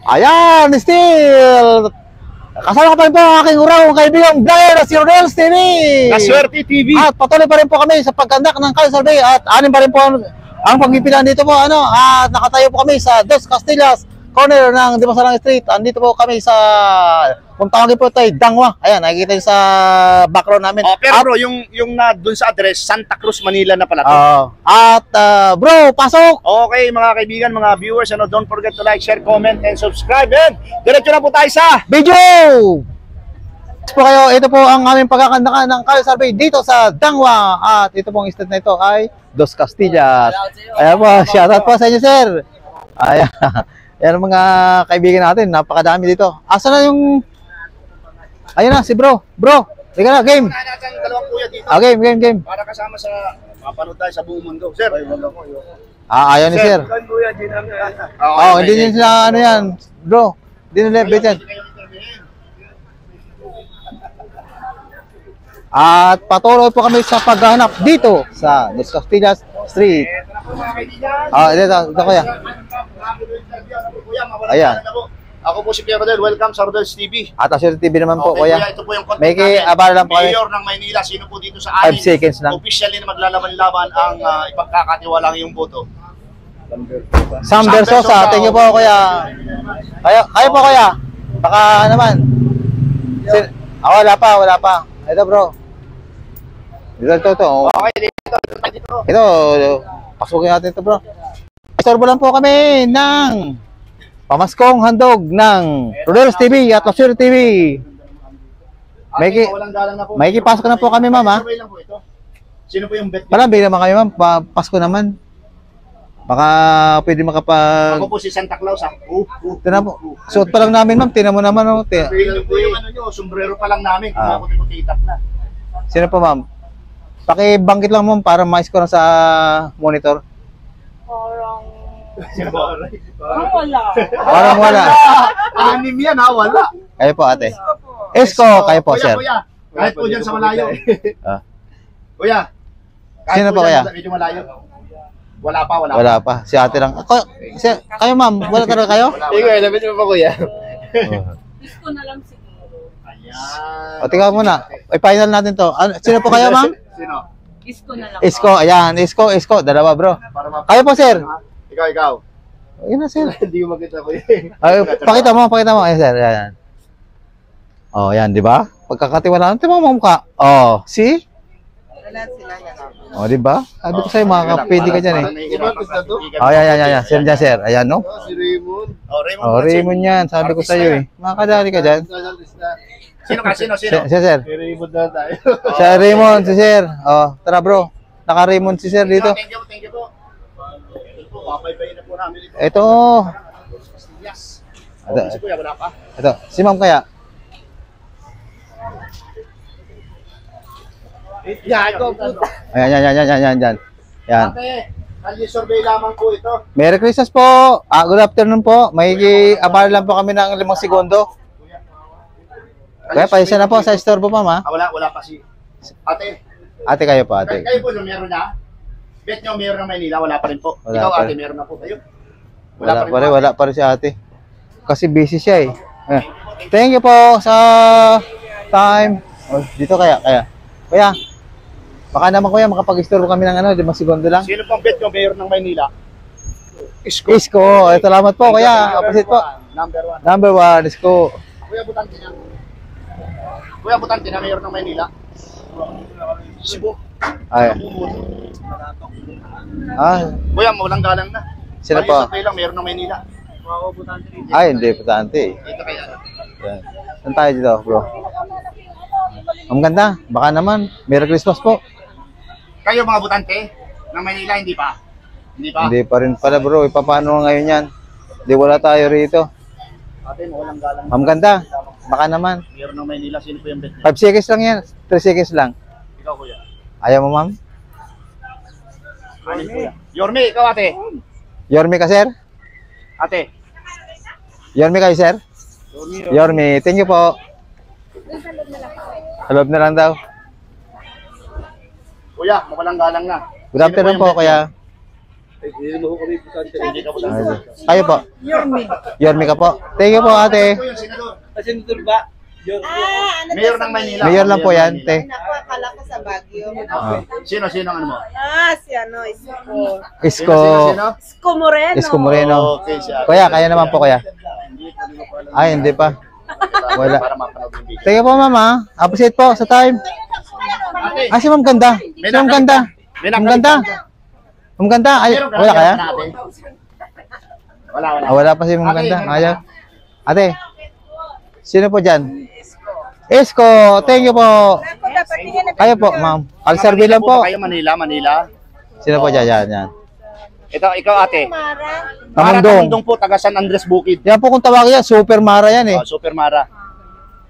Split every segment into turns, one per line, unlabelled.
Ayan, still. Kasama pa rin po ang aking urang kaibigang vlogger na si Rodels TV.
Kaswerte TV.
At patuloy pa rin po kami sa pagkandak ng Kali Survey at anim pa rin po ang pagpipilan dito po. At nakatayo po kami sa Dos Castillas, corner ng Dimasalang Street. Andito po kami sa, kung tawagin po ito ay Dangwa. Ayan, nakikita yung sa background namin.
Pero bro, yung na dun sa address, Santa Cruz, Manila na pala to.
Bro, pasok!
Okay mga kaibigan, mga viewers, don't forget to like, share, comment, and subscribe. And diretso na po tayo sa
video! Po kayo, ito po ang aming pagkakandakan ng Kali Survey dito sa Dangwa. At ito pong estate na ito ay Dos Castillas. Ayan po, shoutout po sa inyo, sir. Ayan. Yan mga kaibigan natin, napakadami dito. Asa na yung... Ayun na, si bro. Bro, tika na, game.
dalawang kuya dito.
Game.
Para kasama sa mapanood tayo sa buong mundo. Sir,
Ayaw ni sir. Hindi din sila ano yan. Bro, hindi nila bet yan. At patuloy po kami sa paghahanap dito sa Dos Castillas Street. Ito kuya. Ayan.
Ako po si Pierre Rodel. Welcome sa Rodel's TV.
At Asher TV naman po,
Okay,
kuya.
Ito po yung content
May abala lang po kayo.
Mayor ng Maynila. Sino po dito sa
5 seconds lang.
Officially na maglalaban-laban ang ipagkakatiwalang yung boto.
Sam Versosa, thank you po, kuya. Kayo po, kuya. Baka naman. Wala pa. Ito, bro. Ito.
Okay, dito.
Ito, pasukin natin ito, bro. Istorbo lang po kami ng pamaskong handog ng Rodel's TV at Asher TV. May kipasok na po kami, ma'am, ha?
Sino po yung bet?
Palambing naman kayo, ma'am. Pasko naman. Baka pwede makapag...
Ako po si Santa Claus, ha?
Tinan mo. Suot pa lang namin, ma'am. Tinan mo naman, oh.
Tingnan po yung ano nyo, sombrero pa lang namin. Kung ako tiputitak na.
Sino po, ma'am? Pakibangkit lang, ma'am, para ma-score na sa monitor. Parang wala.
Anim yan, ha? Wala.
Kayo po, ate. Esko, kayo po, sir.
Kuya. Kahit po dyan sa malayo. Kuya.
Sino po, kuya?
Medyo malayo. Wala pa.
Wala pa. Si ate lang. Kayo, ma'am, wala talaga kayo?
Hindi ko, labit mo pa, kuya.
Isko na lang siguro.
Ayan.
O, tingnan muna. I-final natin to. Sino po kayo, ma'am?
Sino?
Isko na lang.
Esko, ayan. Esko. Dalawa, bro. Kayo po, sir.
Ikaw.
Ayun na, sir.
Hindi ko makita, kuya.
Pakita mo. Ayan, sir. Ayan. Oh, yan, di ba? Pagkakatiwalaan, tingnan mo mukha. Oh, see? Oh, di ba? Sabi ko sa'yo, makakapili ka dyan, eh. Oh, yan. Sir dyan, sir. Ayan, no?
Si Raymond.
Oh, Raymond yan. Sabi ko sa'yo, eh. Makakadali ka dyan.
Sino?
Sir.
Si Raymond na tayo.
Siya, Raymond, si sir. Oh, tara, bro. Naka-Raymond si sir dito.
Thank you po. Papaybayin na po namin ito.
Ito.
Yes. Si kuya, wala pa.
Ito. Si ma'am kaya.
Yan, go puta.
Ayan. Yan.
Ate, Kali Survey lamang po ito.
Merry Christmas po. Good afternoon po. May abala lang po kami ng 5 segundo. Kaya paisa na po sa store po, ma'am, ha?
Wala pa si Ate.
Ate kayo po, ate.
Kayo po, meron na? Bet nyo, meron ng Maynila, wala pa rin po.
Wala
Ikaw,
pa
ate,
rin.
meron na po kayo.
Wala pa rin si ate. Kasi busy siya, eh. Thank you po sa time. Oh, dito kaya. Kuya, baka naman, kuya, makapag-store kami ng 5 segundo lang.
Sino pang bet nyo, meron ng Maynila?
Isko. Salamat po, kuya. Appreciate po. Number 1, Isko.
Kuya Butante na mayor ng Maynila. Cebu.
Ay.
Kuya, walang galang na.
Sino
Kali
po?
Survey lang, mayor ng Maynila.
Hindi, Butante.
Dito kaya.
Yan. Saan tayo dito, bro? Ang ganda. Baka naman. Merry Christmas po.
Kayo mga Butante ng Maynila, hindi pa?
Hindi pa rin pala, bro. Paano ngayon yan? Hindi, wala tayo rito.
Ate, walang galang.
Ang ganda. Baka naman.
Mayor ng Maynila, sino po yung bet niyo?
5 seconds lang yan. 3 seconds lang.
Ikaw, kuya.
Ayaw mo, ma'am?
Kuya. Yorme, ikaw, ate.
Yorme ka, sir?
Ate.
Yorme kayo, sir? Yorme. Thank you po. Sa loob na lang daw.
Kuya, walang galang na.
Good afternoon po, kuya.
Hindi ka butante.
Kayo po. Yorme ka po. Thank you po, ate.
Ito yung senador.
Ano
Mayor ng Maynila.
Mayor lang po yan, te.
Naku, akala ko sa Baguio.
Sino ang ano mo?
Si ano, Isko.
Isko.
Isko Moreno.
Isko Moreno.
Okay, siya.
Kuya, kaya naman po, kuya. Ay, hindi pa. Wala.
Para mapanood yung video.
Thank you po, mama. Appreciate po sa time. Ah, si Ma'am Ganda. Si Ma'am Ganda. Ma'am Ganda. Ma'am Ganda. Ay,
Meron ka
wala kaya?
natin? Wala.
Ah, wala pa si Ma'am Ganda. Ayaw. Ate, sino po dyan? Isko, thank you po.
Ako, dapat tingnan na
Kayo po, ma'am. Al-survey lang po.
Kayo Manila.
Sino po dyan? Yan.
Ikaw ate.
Mara.
Mara
Tamundong.
Tamundong po, taga San Andres Bukid.
Yan po kung tawagin yan, Super Mara yan eh.
Super Mara.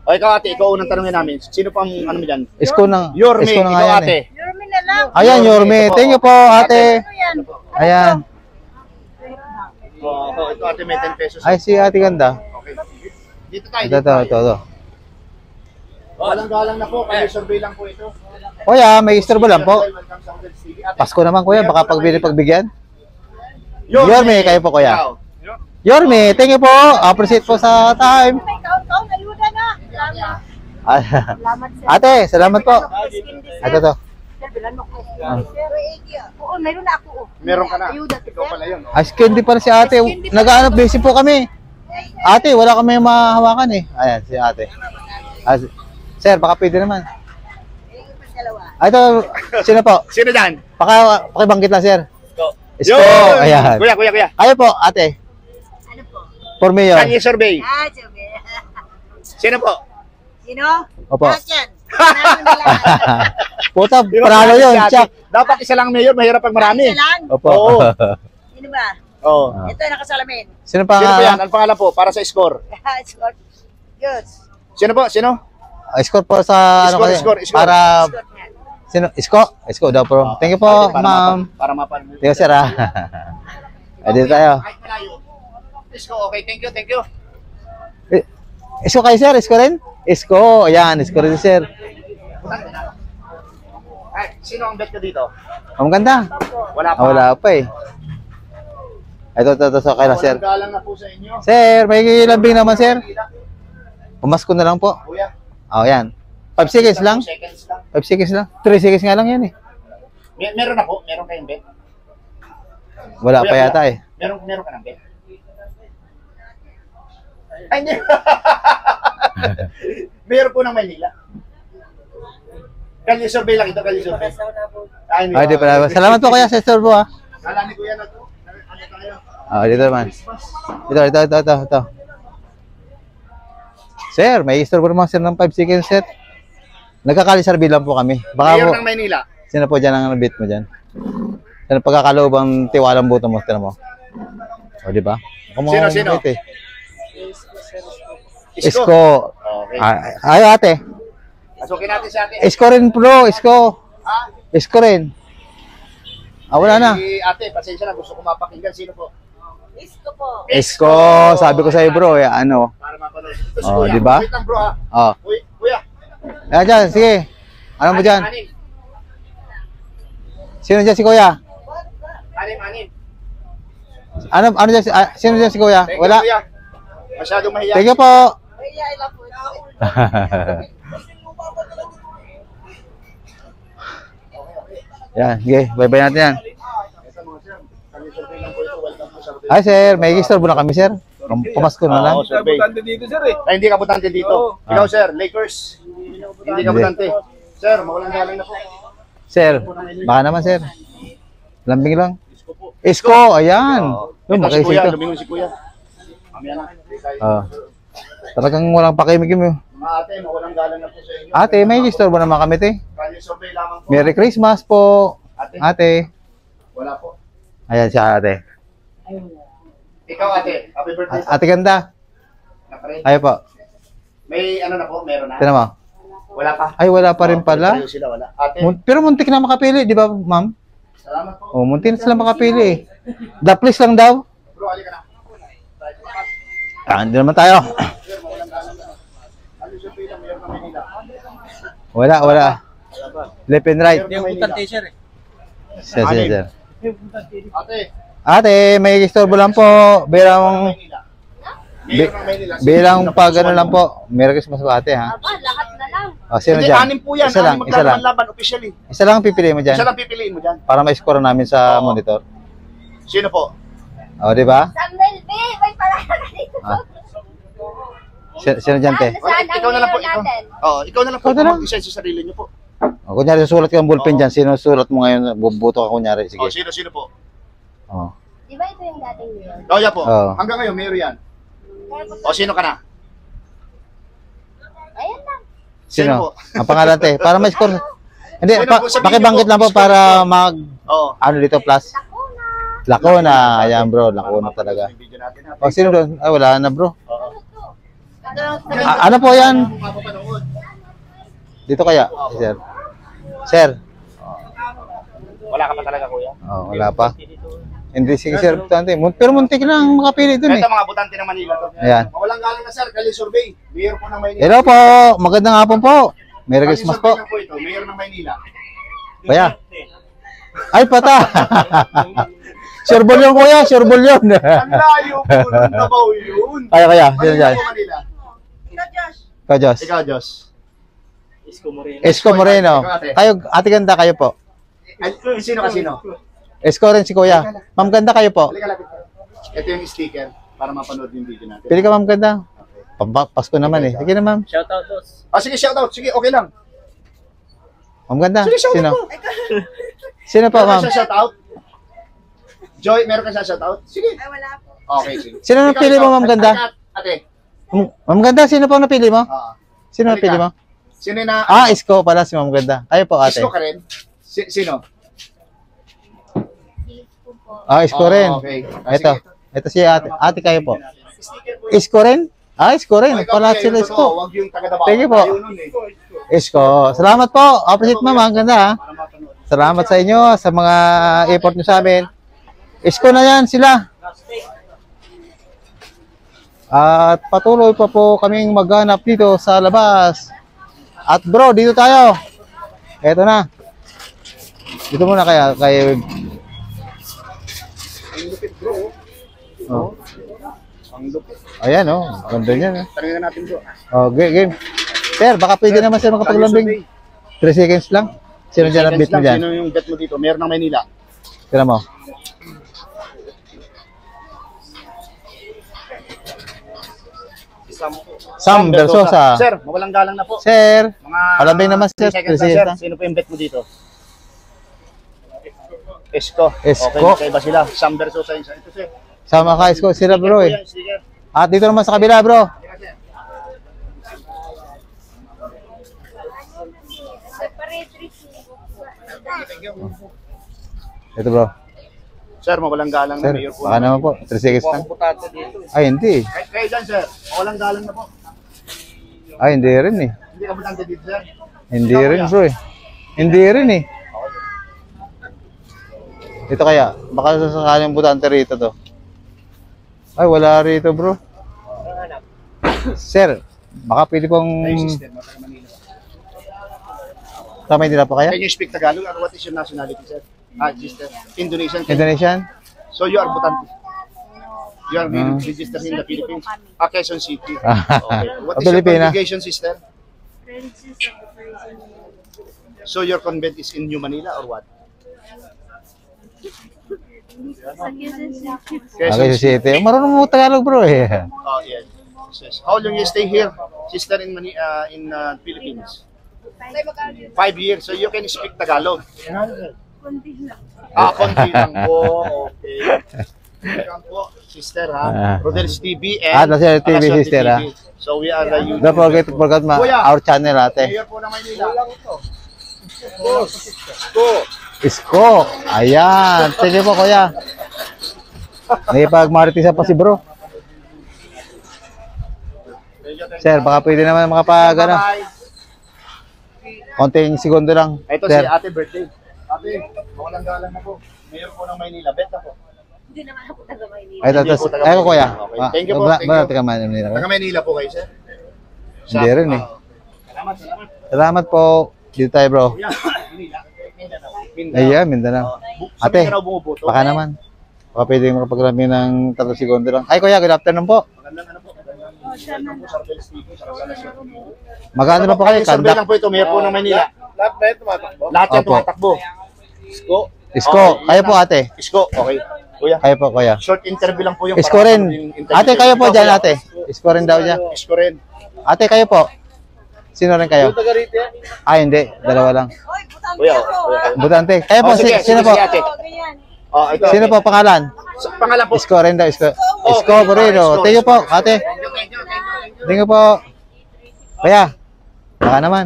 O ikaw ate, ikaw unang tanongin namin. Sino pang ano mo dyan?
Isko ng
Yorme,
Isko na nga
ikaw
yan
ate.
eh.
Yorme na lang.
Ayan, Yorme. Thank you po, ate.
Ano yan?
Ayan.
Ito ate, may 10 pesos.
Ay, si ate Ganda.
Okay. Dito tayo.
Ito.
Walang galang na po, kayo survey lang po ito.
Kuya, may istorbo lang po.
Welcome sa Ugad TV. Ate,
Pasko naman kuya, baka pagbigyan.
Yorme,
Yorme, kayo po, kuya.
ikaw.
Yorme, thank you po. Appreciate po sa time.
May kaon-kaon, ayuda na. Salamat.
Ah,
Salamat, sir.
ate, salamat po.
Skin di, sir.
Ito.
Sir, bilan mo ko. Sir, oo, mayroon na ako.
Meron ka na.
Ayuda,
Ikaw pala yun. no?
Ice candy pala si ate. Nag-ano, busy po kami. Ate, wala kami mahawakan eh. Ayan, si ate. Sir, baka pwede naman. Ito, sino po?
Sino dyan?
Pakibanggit lang, sir. Isko.
Yun!
Ayan.
Kuya.
Kayo po, ate.
Ano po?
For mayor.
Kanye survey.
Sabi.
Sino po?
Sino?
Opo.
Yan. Namin na lang.
Puta,
Di ba,
panalo
si
yun.
ate?
Check.
Dapat isa lang mayor, mahirap pag marami.
Isa lang?
Opo.
Oo.
Sino ba?
Oo.
Ito yung nakasalamin.
Sino pa
Sino po yan?
nga?
Ang pangalan po, para sa score.
Scott. Good.
Sino po? Sino?
Score po sa ano
Score.
para
Scott nga.
sino? Isko daw po. Thank you po, ma'am.
Para mapanood.
Thank you, sir. Ay, dito tayo.
Kahit malayo. Isko, okay. Thank you.
Isko kayo, sir? Isko rin? Isko. Ayan, isko rin, sir.
Ay, sino ang bet ko dito?
Ang ganda.
Wala pa.
Wala pa eh. Ito, so kaya na, sir.
Walang galang na po sa inyo.
Sir, may lambing naman, sir. Pumasko na lang po.
Kuya.
Oh, yan. 5 seconds lang.
2 seconds lang.
5 seconds lang. 3 seconds nga lang yan eh.
Meron na po. Meron kayong bet.
Wala pa
Kuya,
yata eh.
Meron ka ng bet. Ay, hindi. Meron po ng Maynila. Kali survey lang ito, kali survey. Ay,
Ay, di pala. Salamat po kaya sa store po, ha.
Kala ni Kuya na to. Ano tayo?
Dito naman. Ito. Sir, may store po naman, sir, ng 5 seconds, sir. Nagkakalisarbi lang po kami. Baka
Mayor
po,
ng Maynila.
sino po dyan ang nabit mo dyan? Sino pagkakaloob ang tiwalang buto mo, tinan mo? O, di ba?
Sino?
Eh. Isko.
Okay.
Ay, ate.
Pasukin natin si ate.
Isko rin, bro. Isko.
Ha?
Isko rin. Wala na.
Si ate, pasensya na. Gusto ko mapakinggan. Sino po?
Isko po.
Isko. Sabi ko sa'yo, bro. Ano?
Para mapanood. Ito si
Oh,
Kuya.
di ba?
Wait lang bro ha.
Oh.
Kuya.
Ayan dyan, sige. Ano mo dyan?
Anim.
Sino dyan si kuya?
Anim.
Ano dyan? Sino dyan si kuya?
Thank you,
Wala.
Kuya. Masyadong mahiya.
Thank you po.
I love you.
Yan, sige. Bye-bye natin yan.
Ito mga sir. Kami survey lang po ito. Welcome po sa Rodeo.
Ay, sir. May istorbo na kami, sir. Pumasko na lang.
Oo, survey.
dito, sir eh.
Ay, hindi ka butante dito. Ikaw sir, Lakers. Hindi ka
Hindi.
butante. Sir, mawalang galang na po.
Sir, baka naman, sir. Lambing lang. Isko, ayan. Yung
Ito si Kuya,
makaisip
lumingon si Kuya. Mamaya na.
Talagang walang pakimigim yun.
Mga ate, mawalang galang na po sa inyo.
Ate, may istorbo naman kami, te.
Kali survey lamang po.
Merry Christmas po.
Ate,
Ate.
wala po.
Ayan siya, ate.
Ikaw ate, happy birthday po.
Ate ganda.
Nakarin.
Ayo po.
May ano na po, meron na.
Tinan mo.
Wala pa.
Ay, wala pa rin pala.
Pareho sila, wala. Ate,
Pero muntik na makapili, di ba, ma'am?
salamat po.
Oh, muntik na sila makapili. The please lang daw.
Bro, halika na.
Hindi naman tayo.
Sir, mawalang galang na. Kali survey lang, mayroon na Manila.
Wala. Left and right.
Mayroon na Manila.
Sir.
Ate,
Ate, may istorbo lang po. Bilang,
Maynila. Mayor ng Maynila.
bilang pag ano lang po. Merry Christmas po ate ha.
Aba, lahat na lang.
O, sino
Hindi,
dyan?
anim po yan.
Isa lang,
Anim
isa lang.
maglalaban officially.
Isa lang ang pipiliin mo dyan.
Isa lang pipiliin mo dyan.
Para ma-score namin sa
Oo.
monitor.
Sino po?
O, di ba?
Samuel B, may parada dito.
Ah. Sino dyan, te?
Saan ang
Ikaw na lang po,
mayor
ikaw.
natin?
Oo, ikaw na lang po.
Ikaw na lang.
Mag-isa sa sarili niyo po.
O, kunyari, susulat ka ng ballpen
Oo.
dyan. Sino sulat mo ngayon? Bubuto ka kunyari. Sige.
Oh, sino po?
O.
Di ba ito yung dating mayor?
Oh, yeah po.
Oo.
Hanggang ngayon, mayor yan. O, sino ka na?
Ayan lang.
Sino?
po?
Ang pangalan, te. Para ma-score. Hindi,
Sino po? Sabihin
pakibanggit
niyo po.
lang po para mag,
Oo.
ano dito, plus.
Ako na.
Lacona. Ayan, bro. Lacona talaga.
Yung video natin, ha?
O, sino doon? Ay, wala na, bro.
Oo.
Ano po yan?
Mapapanood.
Dito kaya, sir. Sir.
Wala ka pa talaga, kuya.
Oh, wala pa. Hindi, sige, sir. Tante. Pero muntik lang makapili dun eh.
Ito mga butante ng Manila to.
Ayan.
Walang galang na sir, Kali Survey. Mayor po ng Maynila.
Hello po. Magandang hapon po. Merry
Kali
Christmas
Survey
po.
lang po ito, Mayor ng Maynila.
Kuya. Ay, pata. Surebol yun, kuya. Surebol yun.
Ang layo po ng Davao yun.
Kaya. Sino
Manila
dyan?
po, Manila.
Kajos.
Ikaw, Diyos.
Esco Moreno. Kayo, ate ganda kayo po.
Ay, sino ka sino?
Esco rin si kuya. Ma'am ganda kayo po.
Halika lapit. Ito yung sticker para mapanood yung video natin.
Pili ka, ma'am ganda. Pasko naman eh. Sige na, ma'am.
Ah, sige, shoutout. Sige, okay lang.
Ma'am ganda.
Sige, shoutout
Sino?
po.
Sino po,
Meron
ma'am?
ka siya shoutout? Joy, meron ka siya shoutout? Sige.
Ay, wala po.
Okay, sige.
Sino ang
Ikaw,
pili mo,
ikaw.
ma'am ganda?
Ate.
Ma'am ganda, sino po napili mo? Sino
Halika.
napili mo?
Sino na?
Ah, Isko pala si ma'am ganda. Kayo po, ate.
Isko ka rin? Sino?
Ah, Isko rin.
Okay.
Ito. Ito si ate. Ate kayo po.
Sticker po.
Isko rin? Ah, Isko rin.
Oh, ikaw,
Pala
kuya,
sila
yung
Isko.
totoo, Wag yung taga Davao.
Thank you po.
Tayo nun eh.
Isko. Salamat po. Appreciate ma'am. Ang ganda ha.
Para mapanood.
Salamat sa inyo sa mga effort nyo sa amin. Isko na yan sila. At patuloy pa po kaming maghanap dito sa labas. At bro, dito tayo. Eto na. Dito muna kay
Ang lupit bro.
oh.
Ang lupit.
Ayan oh, ganda niyan.
Tanungin natin bro.
Oh, game. Sir, baka pwede naman sir makapaglambing. 3 seconds lang. Sino dyan ang beat mo dyan?
Sino yung bet mo dito? Mayor ng Maynila.
Tira mo. Sam Versosa.
Sir, mawalang galang na po.
Sir,
Mga
palambing naman sir.
3 seconds
3
na, sir.
seconds.
Sino po yung bet mo dito? Esko.
Esko.
Okay, ba sila? Sam Versosa yun. Ito sir.
Sama ka Isko sila bro eh.
Yan, sticker.
At dito naman sa kabila bro.
Halika, sir.
Separate
Thank you.
Ito bro.
Sir, mawalang galang na
Sir,
mayor po.
baka naman po. 3 seconds lang.
Butante dito.
Ay, hindi.
Kayo dyan, sir. Mawalang galang na po.
Ay, hindi rin eh.
Hindi ka butante dito, sir.
Hindi rin bro eh. Hindi rin eh. Ito kaya, baka sasakaling butante rito to. Ay, wala rito bro. Sir, baka pwede pong...
Kayo, sister. Mataga Manila.
Tama hindi na po kaya?
Can you speak Tagalog? Or what is your nationality, sir? Ah, sister. Indonesian.
Indonesian?
So you are butante. You are registered in the Philippines. Ah, Quezon City.
Ah,
Okay. What is your
Pilipina.
congregation, sister? So your convent is in New Manila or what?
Okay, sa city. Marunong mo Tagalog bro eh.
Oh, yes. Yes. How long you stay here, sister, in Philippines? 5 years. So you can speak Tagalog. Ah, konti lang po. Okay. Welcome po, sister ha. Rodel's TV and
Rodel's TV,
Alaswerte
sister, ha.
So we are the YouTube.
Don't forget
Kuya.
our channel ate.
Mayor po ng Maynila.
Isko. Ayan. Sige po kuya. Nakipagmaritisa pa si bro. Sir, baka pwede naman makapag ano. Konting segundo lang.
Ito
Sir.
si ate birthday. Ate, mawalang galang na po. Mayor po ng Maynila. Bet na po.
Hindi naman ako taga Maynila.
Ay,
Hindi
ito.
po taga
Ay, ko kuya.
Okay. Thank you po, thank you.
Teka man.
Taga Maynila po kayo, sir.
Hindi rin eh.
Salamat, salamat.
Salamat po. Dito tayo bro.
Kuya, Manila. Mindanao.
Ayan, Mindanao. Ate,
Sabi ka raw bumuboto.
baka naman. Baka pwede makapagrami ng 3 segundo lang. Ay, kuya, good afternoon po.
Magandang ano po. Magandang po sa Rodel's TV.
Magkano na po kayo?
Survey
Kandak.
lang po ito. Mayor po ng Manila.
Lahat ba ito tumatakbo?
Lahat yan
Opo.
tumatakbo. Isko.
Isko, kayo po ate.
Isko. Okay. Kuya.
Kayo po, kuya.
Short interview lang po yung
Isko rin. Ate, kayo po dyan, ate. Isko rin daw dyan.
Isko rin.
Ate, kayo po. Sino rin kayo?
Taga rito yan.
Ah, hindi. Dalawa lang.
Oy, butante
Kuya.
ako.
Butante. Kayo po,
Oh, sige,
sino
sige,
po?
sige, ate.
Oh, ganyan.
Oh, ito.
Sino po pangalan?
Pangalan po.
Isko rin daw. Isko. Isko
Okay.
Moreno.
Isko.
Thank you po, ate. Thank you po. Kuya, baka naman.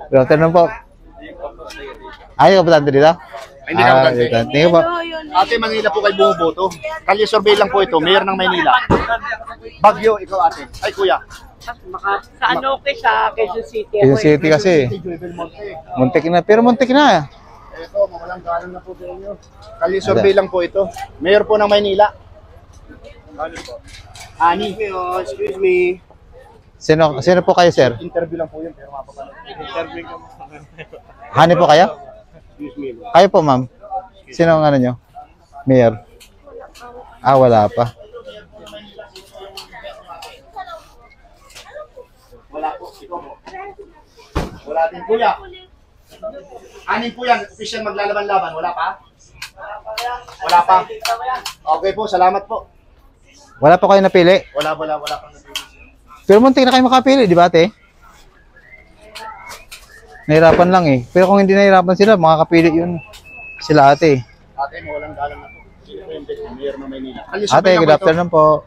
Good afternoon po. Ay, kapatante dito?
Hindi ka butante.
dito. Thank you po.
Ate, Manila po kayo bumuboto. Kalye survey lang po ito. Mayor ng Maynila. Bagyo, ikaw ate. Ay, kuya.
Sa ano ke sa Quezon City.
Quezon City kasi.
Joybel Monte.
Muntik na. Pero muntik na.
Ito, mawalang galang na po sa inyo. Kalye survey lang po ito. Mayor po ng Maynila. Ani. Excuse me.
Sino po kayo, sir?
Interview lang po yun, pero mapapanood. Interview ka mo.
Hani po kayo?
Excuse me.
Kayo po, ma'am. Sino ang ano nyo? Mayor? Ah, wala pa.
Wala po. Ikaw po. Wala din. Kuya. Anin po yan. Official maglalaban-laban. Wala pa? Wala pa. Okay po. Salamat po.
Wala pa kayo napili?
Wala pang napili.
Pero muntik na kayo makapili, di ba, ate? Nahirapan lang eh. Pero kung hindi nahirapan sila, makakapili yun sila, ate.
Ate, mawalang galang na po. Sino po yung Mayor ng Maynila?
Ate, good afternoon po.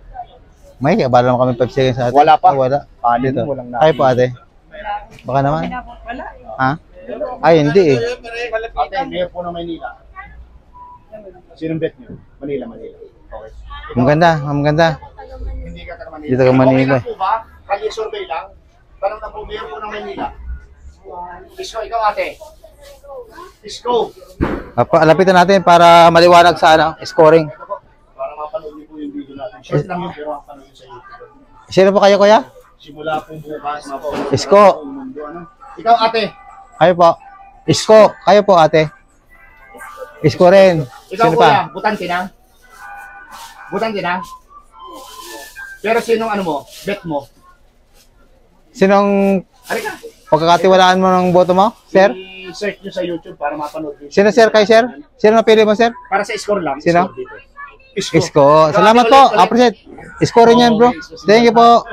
May abala naman kami 5 seconds sa ate.
Wala pa.
Ah, wala.
Paano
Dito.
walang na-
Kayo po, ate. Baka naman. Ha? Ay, hindi eh.
Ate, Mayor po ng Maynila. Sinong bet nyo? Manila. Okay.
Maganda, maganda.
Hindi ka taga Manila.
Dito ka Manila.
Okay lang po ba? Kalye survey lang. Tanong na po, Mayor po ng Maynila. Isko, ikaw ate. Isko.
Lapitan natin para maliwanag sa ano, scoring.
Ito po. Para mapanood niyo po yung video natin. Short lang yun, pero mapanood niyo sa YouTube.
Sino po kayo, kuya?
Simula po bukas, mapanood.
Isko.
Ano? Ikaw ate.
Kayo po. Isko. Kayo po, ate. Isko rin.
Ikaw
Sino
kuya,
pa?
butante na? Butante na? Pero sinong ano mo? Bet mo?
Sinong
Halika.
pagkakatiwalaan mo ng boto mo, sir?
I-search nyo sa YouTube para mapanood nyo.
Sino, sir? Kayo, sir? Sino napili mo, sir?
Para sa score lang.
Sino?
Score dito.
Isko. Salamat po. Appreciate. Isko rin yan, bro. Thank you po.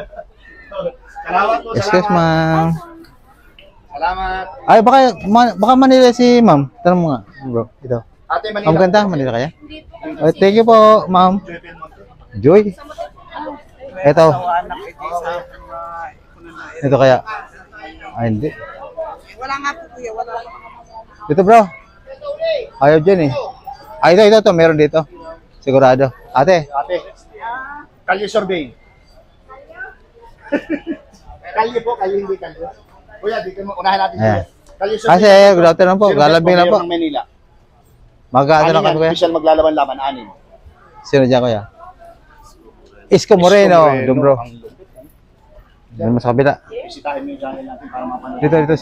Salamat po.
Excuse,
Salamat.
ma'am.
Salamat.
Ay, baka Manila si ma'am. Tanong mo nga, bro. Ito.
Ate, Manila.
Ma'am, ganda. Manila kaya? Thank you po, ma'am. Joy. Ito. Ito kaya. Ay, hindi.
Wala nga po kuya, wala.
Dito, bro. Ayaw dyan eh. Ay, ito. Meron dito. Sigurado. Ate.
Ate. Kalye survey. Kalye po, kalye hindi kalye. Kuya, dito mo, unahin natin
Ayan.
siya. Kalye survey.
Kasi, good afternoon po.
Sino
Lalambing lang po.
Mayor ng Manila.
Mag-ano
Anin
lang
yan,
kami kuya?
official maglalaban-laban, anin.
Sino dyan kuya? Isko Moreno. Doon, bro.
Ang lupit, ano?
Doon mo sa kabila.
Bisitahin mo yung channel natin para mapanood.
Dito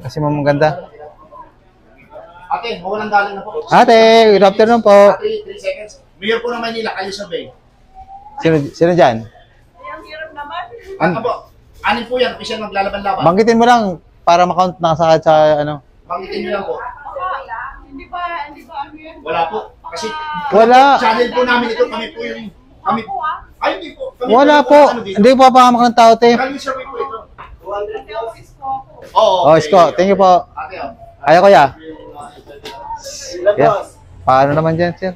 si Ma'am Ganda.
Ate, mawalang galang na po.
Ate, good afternoon po.
Ate, 3 seconds. Mayor po ng Manila, kalye survey.
Sino dyan?
Ano po? Anin po yan, official maglalaban-laban.
Banggitin mo lang para makount na sa ano.
Banggitin niyo lang po.
Hindi ba ano yan?
Wala po. Kasi
Wala.
channel po namin ito, kami po yung... Kami, ay, hindi po. Kami
Wala
yung
po.
ano dito.
Hindi po pahamak ng tao, te.
Kalye survey po ito. 200 Oo.
Oh, Isko. Thank you po.
Ate, oh.
Ayaw kuya. Yeah. Paano naman dyan, sir?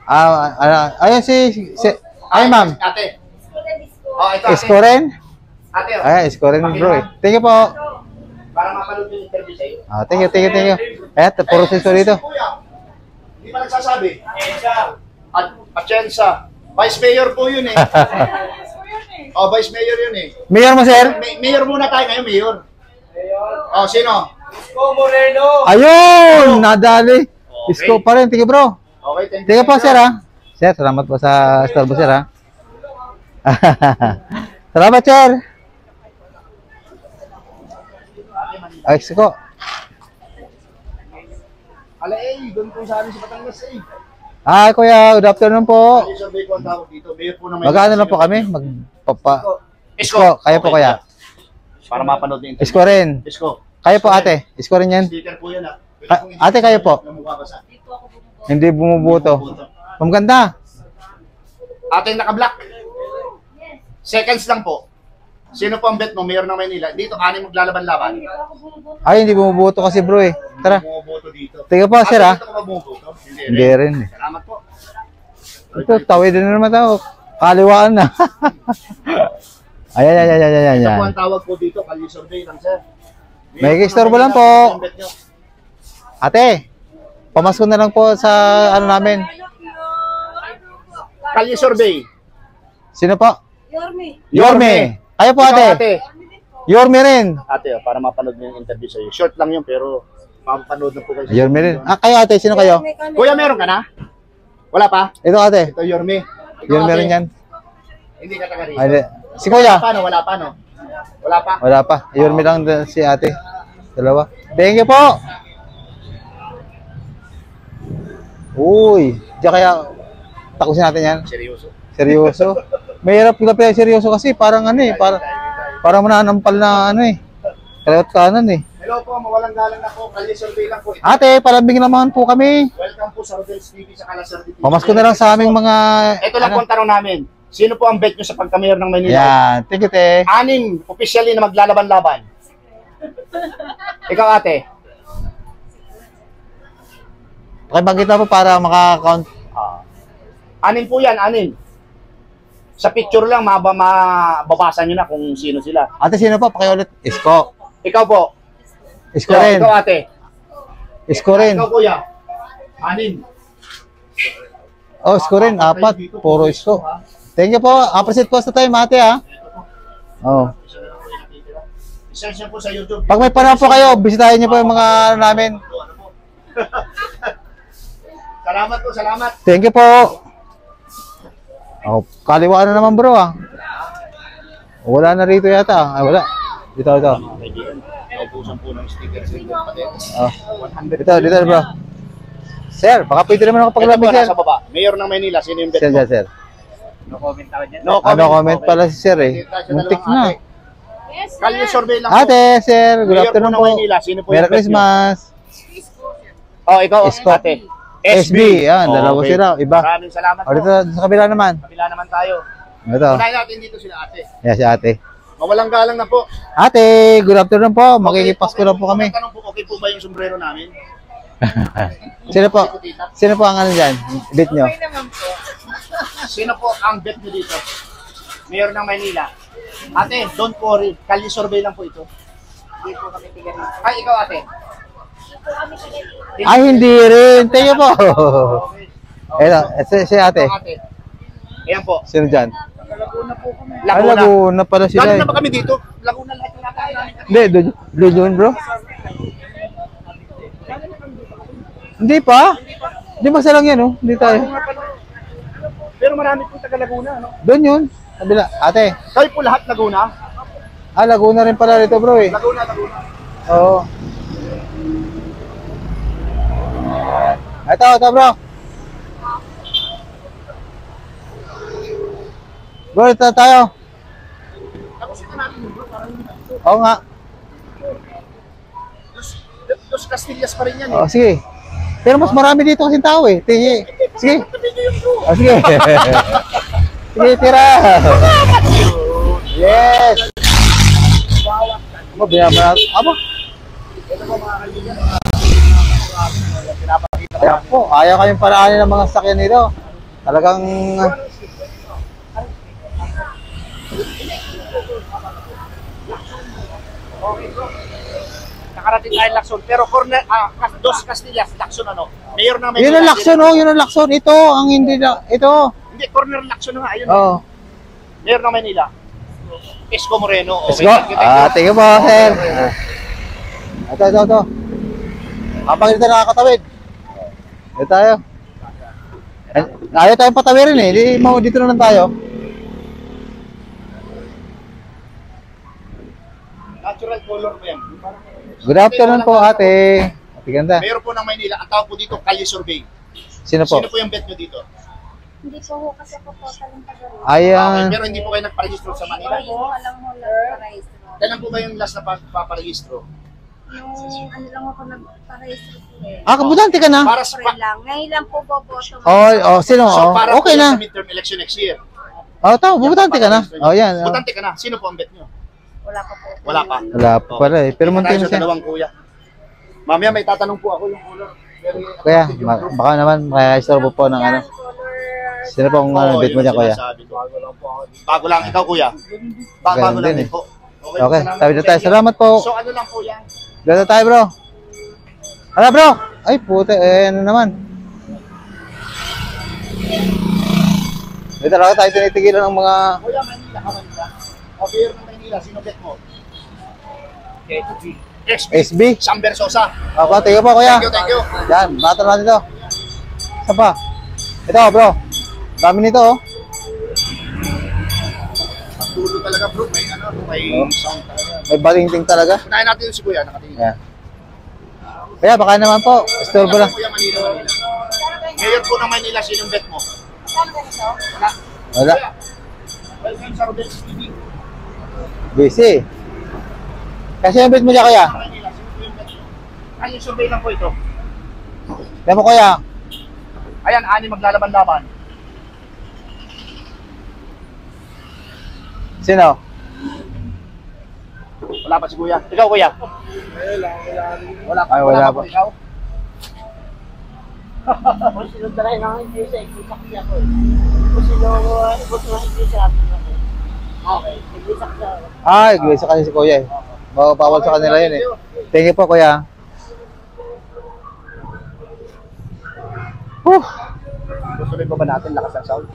Ayun ay, ma'am.
Ate. Oh, ito ate.
Isko rin?
Ate, oh.
Ay, Isko rin, bro. Eh. Thank you po.
Para mapanood yung interview sa'yo.
Thank you. Ayan, puro siso dito.
Kuya, hindi pa nagsasabi. Atienza. Vice Mayor po yun eh. Oh, Vice Mayor yun eh.
Mayor mo, sir?
Mayor muna tayo ngayon, Mayor. Oh, sino?
Isko Moreno!
Ayun! Nadali.
Okay.
Isko pa rin. Thank you, bro.
Okay, thank you.
Thank you po, sir, ha? Sir, salamat po sa Starbucks, sir, ha? Salamat, sir. Ay, Isko.
Ala doon po sa amin sa Batangas
Ah, kuya, good afternoon po.
Kali survey po ang tawag dito. Mayor po ng
Magkano lang po kami? Magpapa... Isko, kaya po
Okay,
kaya.
Para mapanood din.
Isko rin.
Isko.
Kaya po ate. Isko rin yan.
Sticker po yan
Ate, kayo po.
Namumabasa.
Hindi bumubuto. Ma'am ganda.
Ate naka-black. Seconds lang po. Sino po ang bet mo? Mayor ng Maynila. Dito, 6 maglalaban-laban.
Ay, hindi bumubuto kasi bro eh. Tara.
Bumuboto dito.
Tiga po, sir ah.
Dito ka ba bumuboto?
Hindi rin eh.
Salamat po.
Ito, tawid na naman tao. Kaliwaan na. Ayan.
Ito po ang tawag po dito. Kali survey lang, sir.
May istorbo lang po. Ate, pamasko na lang po sa ano namin.
Kali survey.
Sino po?
Yorme.
Yorme. Kayo po
Ikaw,
ate. Yorme rin.
Ate, para mapanood niyo yung interview sa'yo. Short lang yun, pero mapapanood na po kayo.
Yorme rin. Ah, kayo ate, sino kayo?
Kuya, meron ka na? Wala pa?
Ito ate.
Ito, Yorme. Ikaw,
Yorme
ate.
rin yan.
Hindi ka taga rito.
Ay, di. Si kuya.
Paano? Wala pa, no? Wala pa?
Wala pa. Yorme lang si ate. Dalawa. Thank you po. Uy. Diyan kaya takusin natin yan.
Seryoso.
Seryoso. Mahirap pala seryoso kasi parang ano eh. Parang mananampal na ano eh. Kaliwat kanan eh.
Hello po, mawalang galang na po. Kali survey lang po.
Ate, palambing naman po kami.
Welcome po sa Rodel's TV sa Kalasar TV.
Pamasko na lang sa aming mga...
Ito lang po ang tanong namin. Sino po ang bet nyo sa pagka-mayor ng Manila?
Yan. Thank you, te.
6 officially na maglalaban-laban. Ikaw, ate.
Pakibanggit na po para maka-count.
6 po yan, 6. Sa picture lang, mababasa nyo na kung sino sila.
Ate, sino po? Pakiulit. Isko.
Ikaw po.
Isko rin.
Ikaw, ate.
Isko rin.
Ikaw, kuya. 6.
Oh, isko rin. 4. Puro isko. Thank you po. Appreciate po sa time, ate, ha. Oh.
Search nyo po sa YouTube.
Pag may panahon po kayo, bisitahin niyo po yung mga ano namin.
Salamat po, salamat.
Thank you po. Oh, kaliwa na naman, bro, ah. Wala na rito yata. Ay, wala. Dito.
Naubusan po ng sticker sa inyo.
Oh. Dito, bro. Sir, baka pwede naman ako
Ito po,
paglapit, sir.
nasa baba. Mayor ng Maynila, sino yung bet
Sir,
mo?
sir.
No comment ako dyan.
Ano comment pala si sir, eh. Muntik na.
Kalye survey lang po.
Ate, sir, good
Mayor
afternoon
po ng
po.
Maynila, sino po
Merry
yung bet nyo?
Christmas.
Oh, ikaw,
Isko.
ate.
SB, yan, dalawa
Okay.
sila, iba.
Maraming salamat
O,
po.
dito sa kabila naman.
Kabila naman tayo.
Ito.
Unahin natin dito sila, ate.
Yan si ate.
Mawalang galang na po.
Ate, good afternoon po. Makikipasko lang po kami.
Tanong po, okay po ba yung sombrero namin?
Sino po? Sino po ang ano dyan? Bit nyo?
Sino po ang bet nyo dito? Mayor ng Maynila. Ate, don't worry. Kalye survey lang po ito. Hindi po kami tiga rin. Ay, ikaw, ate.
Ay, hindi rin. Thank you po. Ito, si ate.
Ikaw, ate. Ayan po.
Sino dyan?
Laguna po kami.
Ay,
Laguna.
Laguna pala sila
Galing
eh.
na ba kami dito? Laguna lahat yung nakakain namin.
Hindi, doon bro. Hindi pa. Hindi masa lang yan oh. Hindi tayo.
Pero marami po taga Laguna, no?
Doon yun. Kabila. Ate.
Kayo po lahat Laguna?
Ah, Laguna rin pala dito bro eh.
Laguna.
Oo. Ito bro. Bro, ito tayo.
Tapos ito natin yung bro, parang
Oo nga.
Dos Castillas pa rin yan eh.
Oh, sige. Pero mas marami dito kasing tao eh. Sige. Oh, sige. Sige, tira. Yes. Amo, binabarat. Amo. Ayan po, ayaw kayong paraanin ng mga sakyan nito. Talagang...
Nakarating tayo Lacson. Pero corner, Dos Castillas, Lacson ano? Mayor ng Maynila.
Yun ang Lacson, oh. Yun ang Lacson. Ito, ang hindi na... Ito.
Hindi, corner Lacson na nga. Ayun.
Oh.
Mayor ng Maynila. Isko Moreno.
Let's go. Tingnan mo, sir. Ito. Kapag dito nakakatawid. Ito tayo. Ayaw tayong patawirin eh. Dito na lang tayo.
Natural color mo yan.
Good afternoon po, ate. Tiganda.
Mayor po ng Maynila, ang tawag po dito, Kalye Survey.
Sino po?
Sino po yung bet nyo dito?
Hindi po ho kasi ako total ng taga-roon.
Ayan.
Pero hindi po kayo nagparehistro sa Manila.
Ayun, alam mo lang parehistro.
Kailan po ba yung last na paparehistro?
Yung ano lang ako nagparehistro po eh.
Ah, kabutante ka na?
Para sa...
April lang. Ngayon lang po boboto.
Oh, sino?
So,
Oh,
para
okay
po
na.
sa midterm election next year.
Oh, tama, bubutante ka na. Oh, yan. Oh.
Butante ka na. Sino po ang bet nyo?
Wala pa po.
Wala pa.
Wala pa pala eh. Pero munti
Tayo
na
sa
siya.
dalawang kuya. Mamaya may tatanong po ako yung color.
Kuya, baka naman makaka-istorbo po ng ano. Sino pong bet mo dyan, kuya?
Bago lang. Ikaw, kuya. Bago
Ganun
lang
din
din po.
Okay,
salamat
tabi na
sa
tayo.
inyo.
Salamat po.
So, ano lang po yan?
Dito tayo, bro. Hala, bro. Ay, puta. Eh, ano naman. Dito talaga tayo tinitigilan ng mga...
Kuya, Manila ka, Manila. O, Mayor ng Manila, sino bet mo? SB.
SB.
Samber Sosa.
Ako, tingin po, kuya.
Thank you.
Yan, bato natin ito. Saan pa? Ito, bro. Dami nito, oh.
Ang dulo talaga, bro. May ano, may sound talaga.
May balingting talaga.
Unahin natin yung si kuya, nakatingin.
Yan. Kaya baka naman po, istorbo lang.
Kuya, Manila, Manila. Mayor po ng Manila, sinong bet mo?
Wala.
Kuya, welcome sa Rodel TV.
Busy. Kasi yung bet mo dyan, kuya.
Manila, sino po yung bet mo? Ay, yung survey lang po ito.
Kaya mo, kuya.
Ayan, ani maglalaban-laban.
Sino?
Wala pa si kuya. Ikaw, kuya. Wala pa.
Ay, wala pa.
Ikaw?
Kung sino talaga nang hindi sa ikita ko eh. Kung sino hindi sa akin ako.
Okay.
Ikita ko siya.
Ah, iglesia kasi si kuya eh. Bawal sa kanila yun eh. Thank you po, kuya.
Tutuloy pa ba natin lakas ng sound?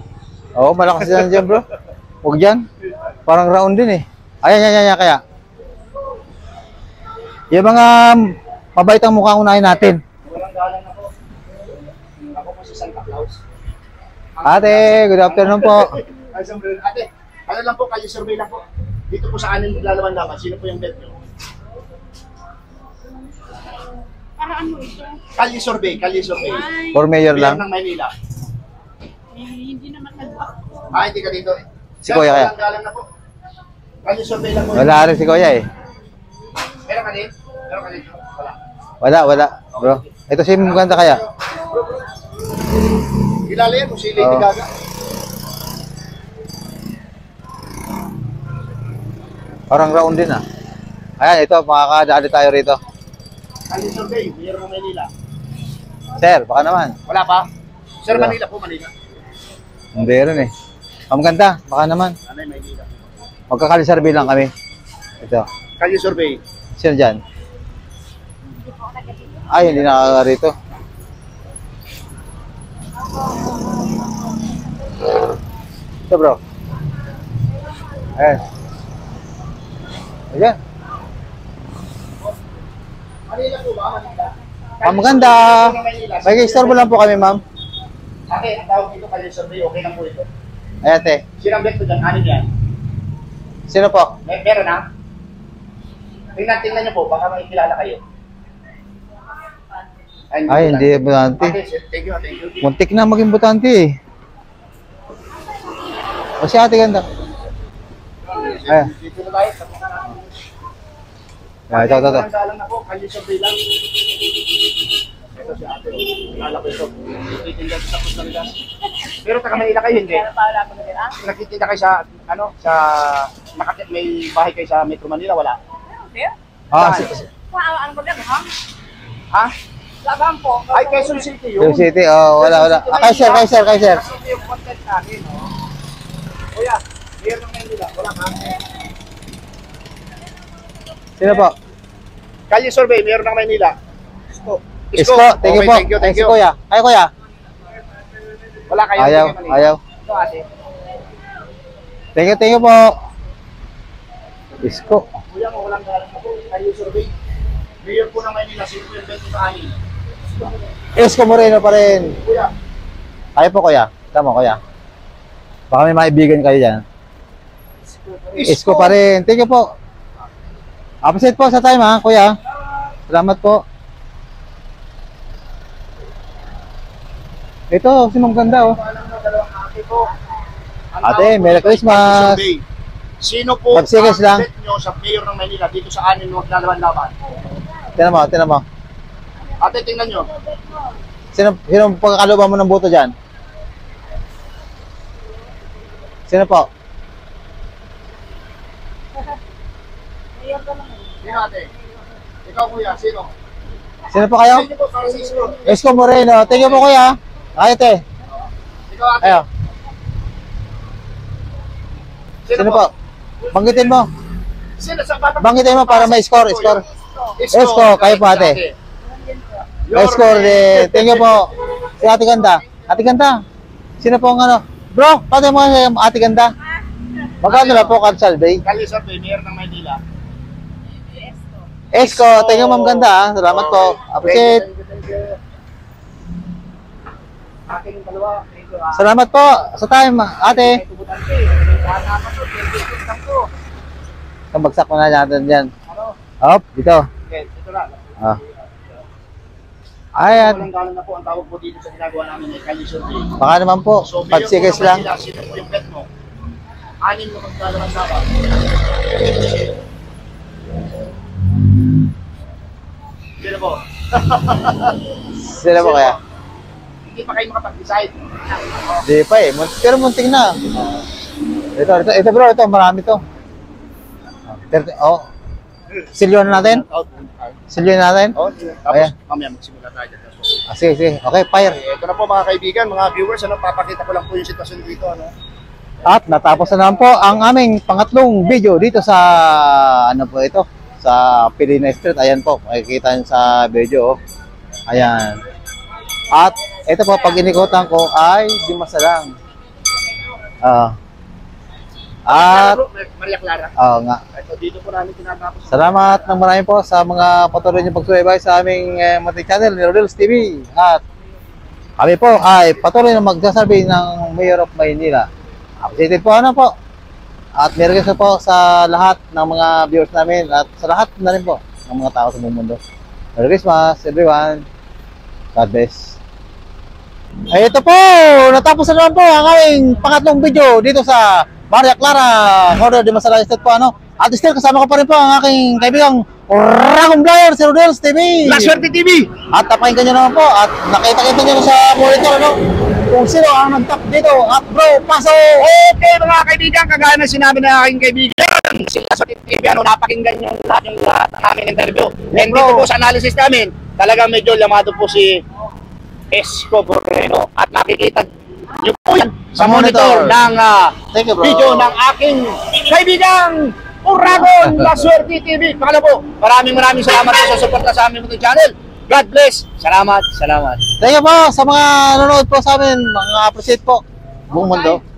Oo, malakas yan dyan, bro. Huwag dyan. Parang round din eh. Ayan, kaya. Yung mga mabait ang mukha unahin natin.
Walang galang na po. Ako po si Santa Claus.
Ate, good afternoon po.
Ay, sombrero. Ate, ano lang po, kayo survey lang po. Dito po sa anin maglalaban-laban. Sino po yung bet nyo?
Para ano ito?
Kalye survey, kalye survey.
For mayor
Mayor
lang.
ng Maynila.
Hindi naman nagpa.
Hindi ka dito eh.
Si Kuya kaya?
Walang galang na po. Kalye survey lang po.
Wala rin si kuya eh.
Meron ka din? Meron ka din? Wala.
Wala, bro. Ito si maganda kaya.
Kilala yan kung si Lady
Oo.
Gaga.
Parang round din ah. Ayan, ito, makakadali tayo rito.
Kalye survey, Mayor ng Maynila.
Sir, baka naman.
Wala pa? Sir,
Wala.
Manila po, Manila.
Hindi rin eh. Ang maganda, baka naman.
Anay, Maynila.
Magkakalisarbi lang kami. Ito.
Kalye survey.
Sino dyan? Ay, hindi nakaka rito. Ito bro. Ayan. Ayan.
Manila po ba? Manila?
Ma'am, maganda. May istorbo lang po kami, ma'am.
Ate, ang tawag dito kalye survey, okay lang po ito.
Ayan, te.
Sinang bet ko dyan? Anin yan?
Sino po?
Meron na? Tingnan niyo po, baka makikilala kayo.
Ay, hindi butante.
Okay, sir. Thank you, thank you.
Muntik na maging butante eh. O si ate ganda. Ayan.
Dito na tayo.
Ito.
Galang na po, kalye survey lang. Ito si ate. Kilala ko ito. Nagtitinda sa Pusaligas. Pero taga Manila kayo, hindi? Nagtitinda kayo sa, may bahay kayo sa Metro Manila, wala?
Ah,
Ano ba yan, ha?
Ha?
Laban po.
Ay, Quezon City yun.
Quezon City, oh, wala. Kay sir.
Kasi yung content namin, no? Kuya, mayor ng Manila, wala ka?
Sino po?
Kalye survey, mayor ng Manila.
Isko, thank you po.
Thank you.
Si kuya. Ay, kuya.
Wala kayo.
Ayaw,
taga Manila.
ayaw.
Ito, ate.
Thank you po. Isko.
Kuya, walang galang na po. Kalye survey. Mayor po ng Manila, sino po yung 20
Isko Moreno pa rin.
Kuya,
Ayaw po, kuya. Tama, kuya. Baka may maibigan kayo dyan. Isko pa rin. Thank you po. Appreciate po sa time, ha, kuya. Salamat po. Ito, si Ma'am Ganda, oh.
Alam mo, dalawang ate po. Ang
Ate,
tawag
Merry
po,
Christmas.
survey. Sino po
Magsigas lang.
bet nyo sa mayor ng Maynila dito sa anin mo maglalaban-laban?
Tinan mo.
Ate, tingnan nyo.
Sino pagkakaluban mo ng boto dyan? Sino po?
Sino ate? Ikaw kuya, sino?
Sino po kayo?
Sino po para sa isko?
Isko Moreno. Thank you po kuya. Ate.
Ikaw ate?
Ayo. Sino po? Banggitin mo.
Sino sa babag?
Banggitin mo para may score. Isko, kayo po ate. May score din. Thank you po. Si Ate Ganda. Ate Ganda. Sino po ang ano? Bro, pati mo yung Ate Ganda. Magkano na po Kansal Bay?
Kali sa mayor ng Maynila.
Isko, thank you Ma'am Ganda. Salamat po. Appreciate.
Aking dalawa.
Salamat po sa time, ate. Kabagsak mo na natin dyan. Hop, dito.
Okay, ito lang.
Ah. Ayan.
Walang galang na po ang tawag po dito sa ginagawa namin ay Kali Survey.
Baka naman po,
So,
pagsigis lang.
Sino po yung bet mo? Anin mo maglalaban-laban. Sino po?
Sila po kaya?
Hindi pa kayo makapag-decide.
Di pa eh. Pero munting na. Ito bro, ito. Marami to. Oh. Silyon na natin? Silyon na natin?
Oh,
Ayan.
tapos mamaya magsimula tayo dyan.
Sige. Okay, fire.
Okay, ito na po mga kaibigan, mga viewers, papakita ko lang po yung sitwasyon dito.
At natapos na naman po ang aming pangatlong video dito sa ano po ito, sa Pilina Street. Ayan po, makikita niyo sa video. Ayan. At ito po, pag inikutan ko ay Dimasa lang. At
Maria Clara.
nga.
Ito dito po namin tinatapos.
Salamat ng marami po sa mga patuloy niyong pagsubaybay sa aming munting channel ni Rodels TV. At kami po ay patuloy na magsasabi ng Mayor of Maynila. Appreciated po po. At Merry Christmas po sa lahat ng mga viewers namin at sa lahat na rin po ng mga tao sa buong mundo. Merry Christmas everyone. God bless. Ay ito po, natapos na naman po ang aming pangatlong video dito sa Maria Clara, Corner de Masala Estate po ano. At still kasama ko pa rin po ang aking kaibigang Ragong Vlogger, si Rodels TV.
La Suerte TV!
At napakinggan nyo naman po at nakita-kita nyo sa monitor ano, kung sino ang nag-top dito. At bro, paso!
Okay mga kaibigan, kagaya ng sinabi ng aking kaibigan, si La Suerte TV, napakinggan yung lahat ng aming interview. And dito po sa analysis namin, talagang medyo lamado po si Isko Moreno. At nakikita nyo po yan sa monitor ng
Thank you, bro.
video ng aking kaibigang Uragon La Suerte TV. Pakala po, maraming salamat po sa suporta sa aming mga channel. God bless. Salamat.
Thank you po sa mga nanonood po sa amin. Mga appreciate po. Buong mundo.